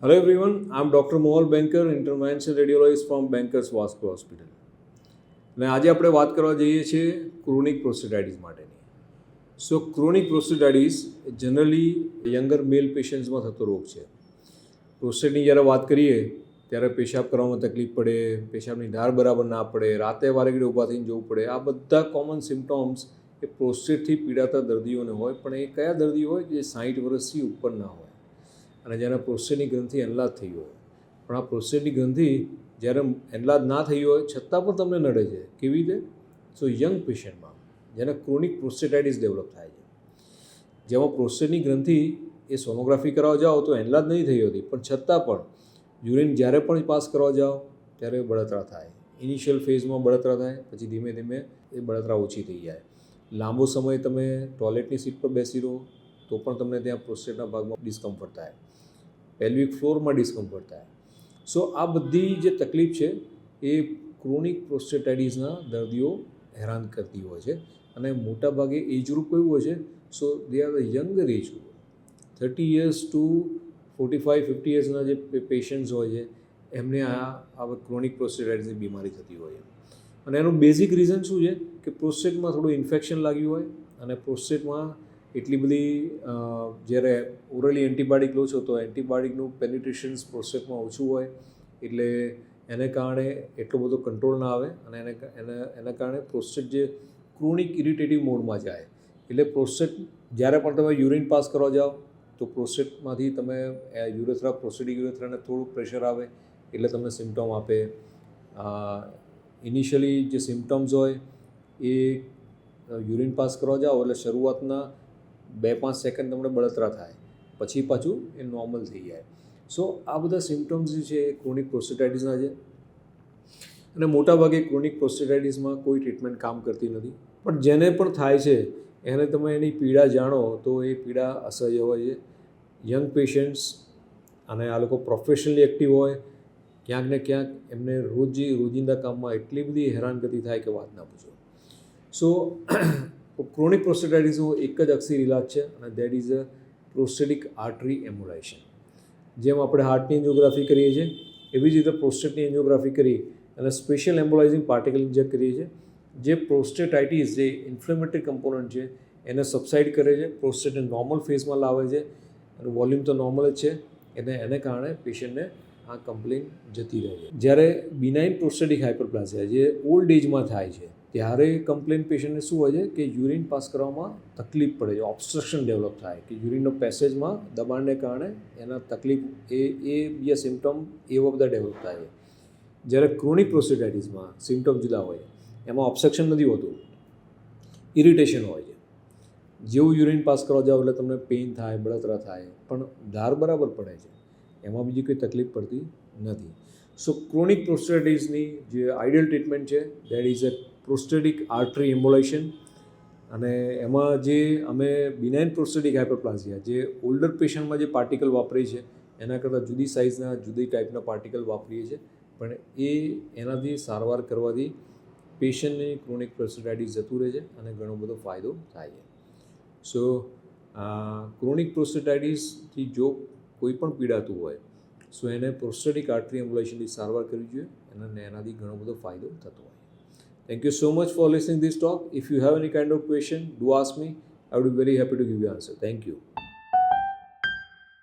Hello everyone, I'm Dr. Mohal Banker, interventional radiologist from Bankers Vasco Hospital. અને આજે આપણે વાત કરવા જઈએ છીએ ક્રોનિક પ્રોસ્ટેટાઇટિસ માટેની. સો ક્રોનિક પ્રોસ્ટેટાઇટિસ જનરલી યંગર મેલ પેશન્ટ્સમાં થતો રોગ છે. પ્રોસ્ટેટની જ્યારે વાત કરીએ ત્યારે પેશાબ કરવામાં તકલીફ પડે, પેશાબની ધાર બરાબર ના પડે, રાતે વારે ઘડી ઊભા થઈને જવું પડે. આ બધા કોમન સિમ્ટમ્સ એ પ્રોસ્ટેટથી પીડાતા દર્દીઓને હોય, પણ એ કયા દર્દીઓ હોય જે 60 વર્ષથી ઉપર ના હોય અને જેને પ્રોસ્ટેટની ગ્રંથિ એનલાજ થઈ હોય. પણ આ પ્રોસ્ટેટની ગ્રંથિ જ્યારે એનલાજ ના થઈ હોય છતાં પણ તમને નડે છે. કેવી રીતે? સો યંગ પેશન્ટમાં જેને ક્રોનિક પ્રોસ્ટેટાઇટિસ ડેવલપ થાય છે, જેમાં પ્રોસ્ટેટની ગ્રંથિ એ સોનોગ્રાફી કરાવવા જાઓ તો એનલાજ નહીં થઈ હોતી, પણ છતાં પણ યુરિન જ્યારે પણ પાસ કરવા જાઓ ત્યારે બળતરા થાય. ઇનિશિયલ ફેઝમાં બળતરા થાય, પછી ધીમે ધીમે એ બળતરા ઓછી થઈ જાય. લાંબો સમય તમે ટોયલેટની સીટ પર બેસી રહો તો પણ તમને ત્યાં પ્રોસ્ટેટના ભાગમાં ડિસ્કમ્ફર્ટ થાય, પેલ્વિક ફ્લોરમાં ડિસ્કમ્ફર્ટ થાય. સો આ બધી જે તકલીફ છે એ ક્રોનિક પ્રોસ્ટેટાઇટિસના દર્દીઓ હેરાન કરતી હોય છે. અને મોટાભાગે એજ ગ્રુપ કયું હોય છે? So they are the younger age group, 30 years to 45-50 yearsના જે પેશન્ટ્સ હોય છે એમને આ ક્રોનિક પ્રોસ્ટેટાઇટિસની બીમારી થતી હોય છે. અને એનું બેઝિક રીઝન શું છે કે પ્રોસ્ટેટમાં થોડું ઇન્ફેક્શન લાગ્યું હોય અને પ્રોસ્ટેટમાં એટલી બધી જ્યારે ઓરલી એન્ટીબાયોટિક લો છો તો એન્ટીબાયોટિકનું પેનિટ્રેશન્સ પ્રોસ્ટેટમાં ઓછું હોય, એટલે એને કારણે એટલો બધો કંટ્રોલ ના આવે અને એના કારણે પ્રોસ્ટેટ જે ક્રોનિક ઇરિટેટિવ મોડમાં જાય. એટલે પ્રોસ્ટેટ જ્યારે પણ તમે યુરિન પાસ કરવા જાઓ તો પ્રોસ્ટેટમાંથી તમે પ્રોસ્ટેટિક યુરેથ્રાને થોડું પ્રેશર આવે એટલે તમને સિમ્ટમ આપે. ઇનિશિયલી જે સિમ્ટમ્સ હોય એ યુરિન પાસ કરવા જાઓ એટલે શરૂઆતના 2-5 સેકન્ડ તમને બળતરા થાય, પછી પાછું એ નોર્મલ થઈ જાય. સો આ બધા સિમ્ટમ્સ જે છે એ ક્રોનિક પ્રોસ્ટેટાઇટિસના છે. અને મોટાભાગે ક્રોનિક પ્રોસ્ટેટાઇટિસમાં કોઈ ટ્રીટમેન્ટ કામ કરતી નથી, પણ જેને પણ થાય છે એને તમે એની પીડા જાણો તો એ પીડા અસહ્ય હોય છે. યંગ પેશન્ટ્સ અને આ લોકો પ્રોફેશનલી એક્ટિવ હોય, ક્યાંક ને ક્યાંક એમને રોજિંદા કામમાં એટલી બધી હેરાનગતિ થાય કે વાત ના પૂછો. સો ક્રોનિક પ્રોસ્ટેટાઇટિસનો એક જ અક્ષીર ઇલાજ છે અને that is a prostatic artery એમ્બોલાઇઝેશન. જેમ આપણે હાર્ટની એન્જિયોગ્રાફી કરીએ છીએ એવી જ રીતે પ્રોસ્ટેટની એન્જિયોગ્રાફી કરી અને સ્પેશિયલ એમ્બોલાઇઝિંગ પાર્ટિકલ ઇન્જેક્ટ કરીએ છીએ, જે પ્રોસ્ટેટાઇટિસ જે ઇન્ફ્લેમેટરી કમ્પોનન્ટ છે એને સબસાઇડ કરે છે, પ્રોસ્ટેટને નોર્મલ ફેઝમાં લાવે છે અને વોલ્યુમ તો નોર્મલ જ છે, એને કારણે પેશન્ટને આ કમ્પ્લેન જતી રહે છે. જ્યારે બિનાઇન પ્રોસ્ટેટિક હાઇપરપ્લાસિયા જે ઓલ્ડ એજમાં થાય છે ત્યારે કમ્પ્લેન પેશન્ટને શું હોય છે કે યુરિન પાસ કરવામાં તકલીફ પડે છે, ઓબ્સ્ટ્રક્શન ડેવલપ થાય કે યુરિનનો પેસેજમાં દબાણને કારણે એના તકલીફ એ બીજા સિમ્ટમ એવા બધા ડેવલપ થાય છે. જ્યારે ક્રોનિક પ્રોસ્ટેટાઇટિસમાં સિમ્ટમ જુદા હોય છે, એમાં ઓબ્સ્ટ્રક્શન નથી હોતું, ઇરિટેશન હોય છે. જેવું યુરિન પાસ કરવા જાઓ એટલે તમને પેઇન થાય, બળતરા થાય, પણ ધાર બરાબર પડે છે, એમાં બીજી કોઈ તકલીફ પડતી નથી. સો ક્રોનિક પ્રોસ્ટેટાઇટિસની જે આઈડિયલ ટ્રીટમેન્ટ છે that is a prostatic artery એમ્બોલાઇઝેશન. અને એમાં જે અમે બિનાઇન પ્રોસ્ટેટિક હાઇપરપ્લાસિયા જે ઓલ્ડર પેશન્ટમાં જે પાર્ટિકલ વાપરીએ છીએ એના કરતાં જુદી સાઇઝના જુદી ટાઈપના પાર્ટિકલ વાપરીએ છીએ, પણ એનાથી સારવાર કરવાથી પેશન્ટની ક્રોનિક પ્રોસ્ટેટાઇટિસ જતું રહે છે અને ઘણો બધો ફાયદો થાય છે. સો ક્રોનિક પ્રોસ્ટેટાઇટિસથી જો કોઈ પણ પીડાતું હોય સો એને પ્રોસ્ટેટિક આર્ટરી એમ્બોલાઇઝેશનની સારવાર કરવી જોઈએ અને એનાથી ઘણો બધો ફાયદો થતો હોય. Thank you so much for listening to this talk. If you have any kind of question, do ask me. I would be very happy to give you answer. Thank you.